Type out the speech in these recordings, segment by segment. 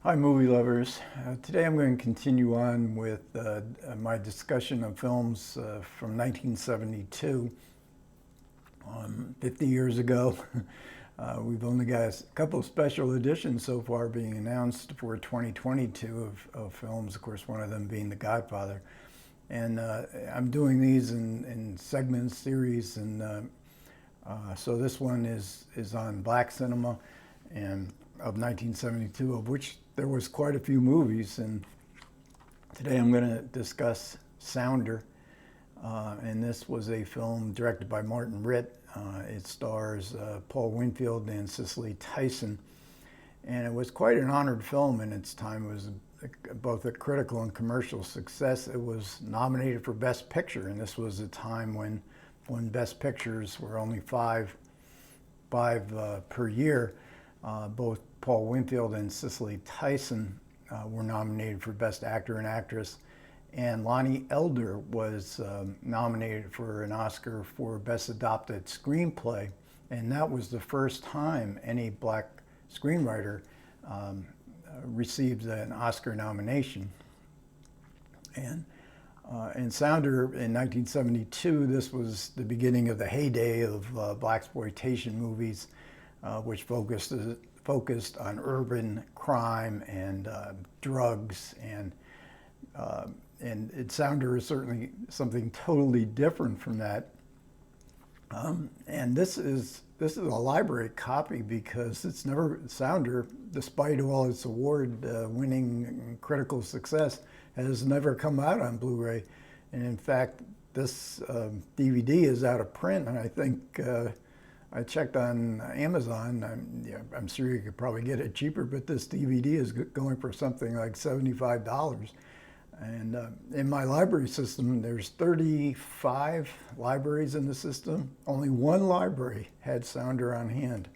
Hi, movie lovers. Today I'm going to continue on with my discussion of films from 1972, 50 years ago. We've only got a couple of special editions so far being announced for 2022 of films, of course, one of them being The Godfather. And I'm doing these in segments, series, and so this one is on black cinema and of 1972, of which there was quite a few movies. And today I'm going to discuss Sounder. And this was a film directed by Martin Ritt. It stars Paul Winfield and Cicely Tyson. And it was quite an honored film in its time. It was both a critical and commercial success. It was nominated for Best Picture, and this was a time when Best Pictures were only five per year. Both Paul Winfield and Cicely Tyson were nominated for Best Actor and Actress, and Lonnie Elder was nominated for an Oscar for Best Adapted Screenplay, and that was the first time any black screenwriter received an Oscar nomination. And in Sounder in 1972, this was the beginning of the heyday of blaxploitation movies, which focused on urban crime and drugs, and Sounder is certainly something totally different from that. And this is a library copy because it's never, Sounder, despite all its award-winning critical success, has never come out on Blu-ray. And in fact, this DVD is out of print, and I think I checked on Amazon. I'm sure you could probably get it cheaper, but this DVD is going for something like $75. And in my library system, there's 35 libraries in the system. Only one library had Sounder on hand.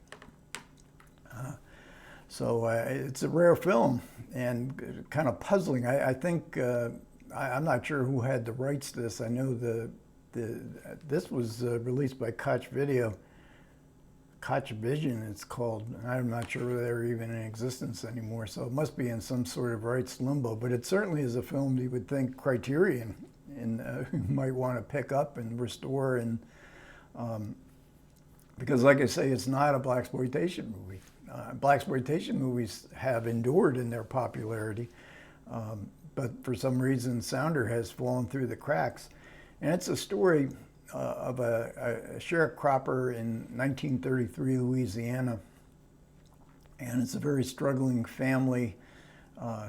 So it's a rare film and kind of puzzling. I think, I'm not sure who had the rights to this. I know this was released by Koch Vision, it's called. I'm not sure whether they're even in existence anymore, so it must be in some sort of rights limbo, but it certainly is a film you would think Criterion might want to pick up and restore, and because like I say, it's not a blaxploitation movie. Blaxploitation movies have endured in their popularity, but for some reason Sounder has fallen through the cracks. And it's a story of a sharecropper in 1933 Louisiana, and it's a very struggling family,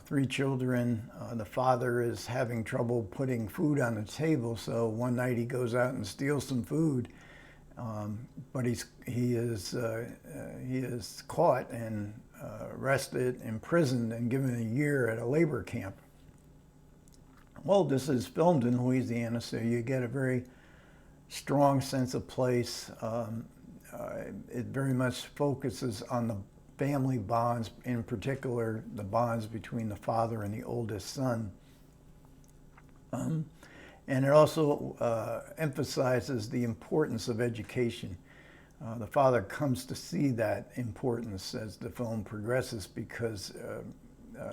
3 children. The father is having trouble putting food on the table, so one night he goes out and steals some food, but he is caught and arrested, imprisoned, and given a year at a labor camp. Well, this is filmed in Louisiana, so you get a very strong sense of place. It very much focuses on the family bonds, in particular the bonds between the father and the oldest son. And it also emphasizes the importance of education. The father comes to see that importance as the film progresses because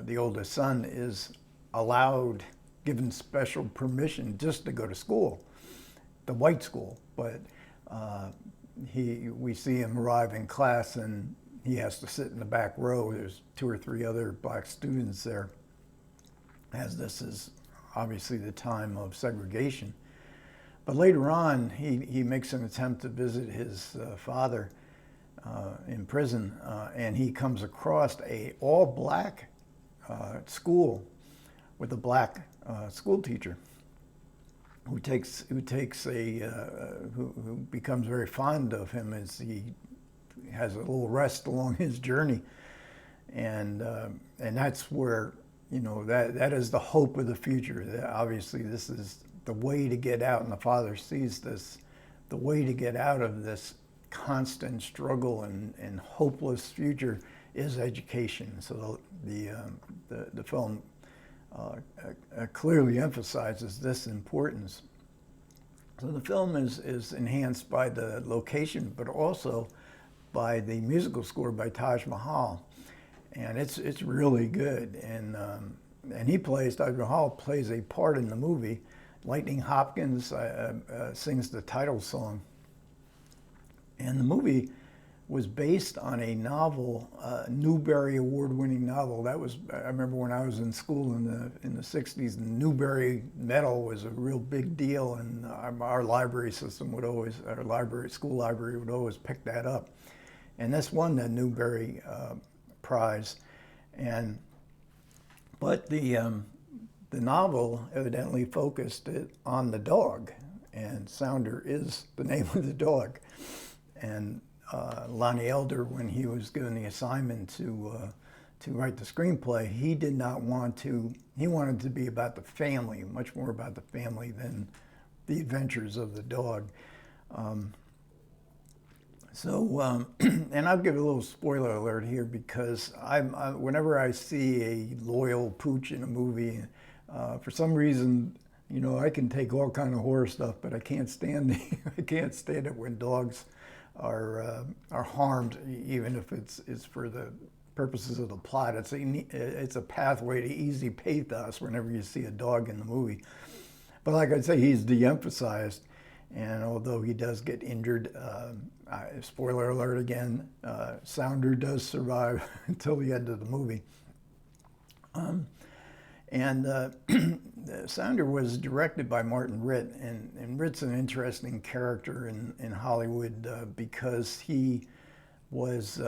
the oldest son is given special permission just to go to school, the white school, but we see him arrive in class and he has to sit in the back row. There's 2 or 3 other black students there, as this is obviously the time of segregation. But later on, he makes an attempt to visit his father in prison, and he comes across a all-black school with a black school teacher who becomes very fond of him as he has a little rest along his journey, and that's where, you know, that is the hope of the future. Obviously, this is the way to get out, and the father sees this, the way to get out of this constant struggle and hopeless future is education. So the film clearly emphasizes this importance. So the film is enhanced by the location, but also by the musical score by Taj Mahal. and it's really good. And he plays, Dr. Hall plays a part in the movie. Lightning Hopkins sings the title song. And the movie was based on a novel, Newbery Award-winning novel. That was, I remember when I was in school in the 60s, the Newbery Medal was a real big deal, and our library system would always, school library would always pick that up. And this won the Newbery Prize. But the novel evidently focused it on the dog, and Sounder is the name of the dog. And Lonnie Elder, when he was given the assignment to write the screenplay, he did not want to. He wanted to be about the family, much more about the family than the adventures of the dog. And I'll give a little spoiler alert here, because whenever I see a loyal pooch in a movie, for some reason, you know, I can take all kind of horror stuff, but I can't stand I can't stand it when dogs are harmed, even if it's for the purposes of the plot. It's a pathway to easy pathos whenever you see a dog in the movie. But like I say, he's de-emphasized, and although he does get injured, spoiler alert again, Sounder does survive until the end of the movie. Sounder was directed by Martin Ritt, and Ritt's an interesting character in Hollywood because he was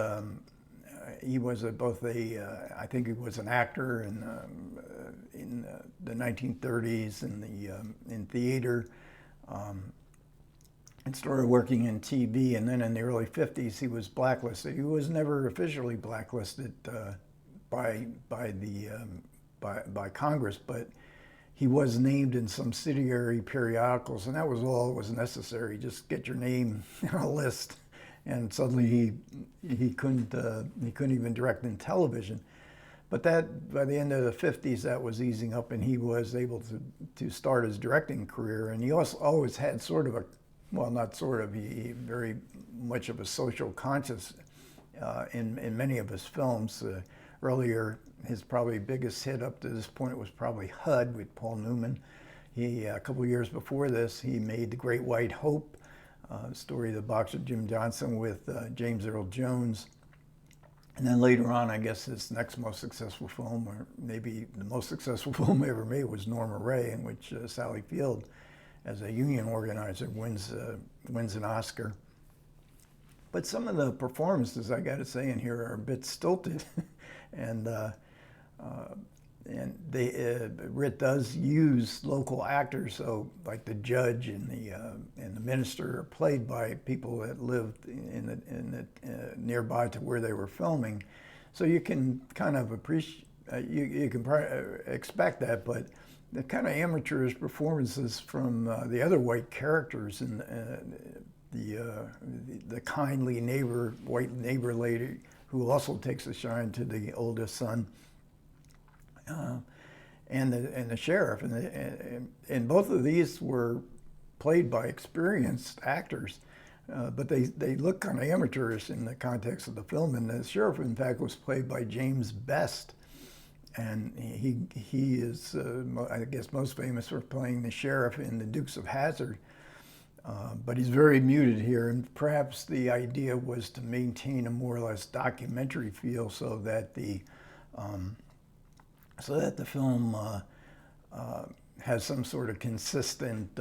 both I think he was an actor in the 1930s in theater, and started working in TV, and then in the early 50s he was blacklisted. He was never officially blacklisted by Congress, but he was named in some subsidiary periodicals, and that was all that was necessary. Just get your name on a list, and suddenly he couldn't even direct in television. But that, by the end of the 50s, that was easing up, and he was able to start his directing career. And he also always had sort of he very much of a social conscience in many of his films. Earlier, his probably biggest hit up to this point was probably HUD with Paul Newman. A couple of years before this, he made The Great White Hope, story of the boxer Jim Johnson with James Earl Jones. And then later on, I guess his next most successful film, or maybe the most successful film ever made, was Norma Ray, in which Sally Field, as a union organizer, wins an Oscar. But some of the performances, I got to say, in here are a bit stilted, and Ritt does use local actors, so like the judge and the minister are played by people that lived in the nearby to where they were filming, so you can kind of appreciate, you can expect that, but the kind of amateurish performances from the other white characters and the kindly white neighbor lady who also takes a shine to the oldest son, and the sheriff, and both of these were played by experienced actors, but they look kind of amateurish in the context of the film. And the sheriff, in fact, was played by James Best, and he is I guess most famous for playing the sheriff in The Dukes of Hazzard. But he's very muted here, and perhaps the idea was to maintain a more or less documentary feel, so that the film has some sort of consistent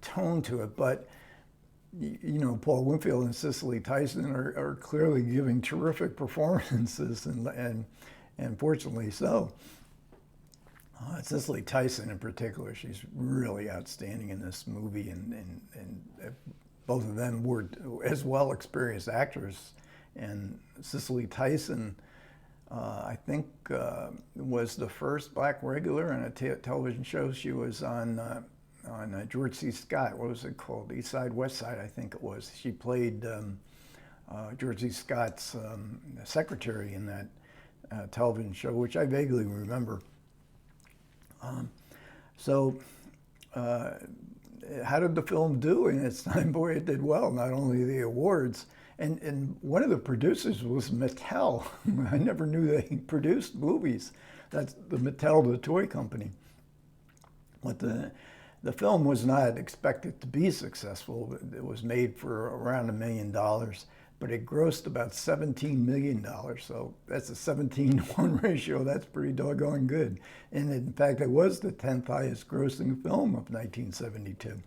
tone to it. But you know, Paul Winfield and Cicely Tyson are clearly giving terrific performances, and fortunately so. Cicely Tyson in particular, she's really outstanding in this movie, and both of them were as well experienced actors. And Cicely Tyson, I think, was the first black regular on a television show. She was on George C. Scott. What was it called? East Side, West Side, I think it was. She played George C. Scott's secretary in that television show, which I vaguely remember. How did the film do in its time? Boy, it did well. Not only the awards, And one of the producers was Mattel. I never knew they produced movies. That's the Mattel, the toy company. But the film was not expected to be successful. It was made for around $1 million, but it grossed about $17 million. So that's a 17-to-1 ratio. That's pretty doggone good. And in fact, it was the 10th highest grossing film of 1972.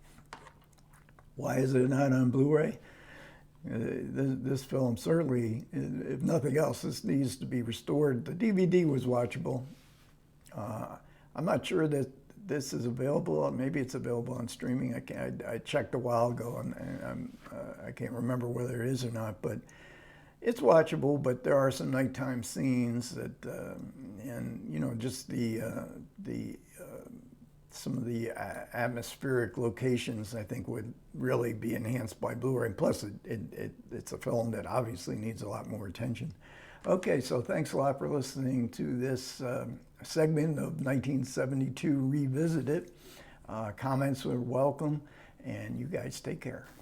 Why is it not on Blu-ray? This film certainly, if nothing else, this needs to be restored. The DVD was watchable. I'm not sure that this is available. Maybe it's available on streaming. I checked a while ago, and I can't remember whether it is or not. But it's watchable. But there are some nighttime scenes that, and you know, just some of the atmospheric locations, I think, would really be enhanced by Blu-ray. Plus, it's a film that obviously needs a lot more attention. Okay, so thanks a lot for listening to this segment of 1972 Revisited. Comments are welcome, and you guys take care.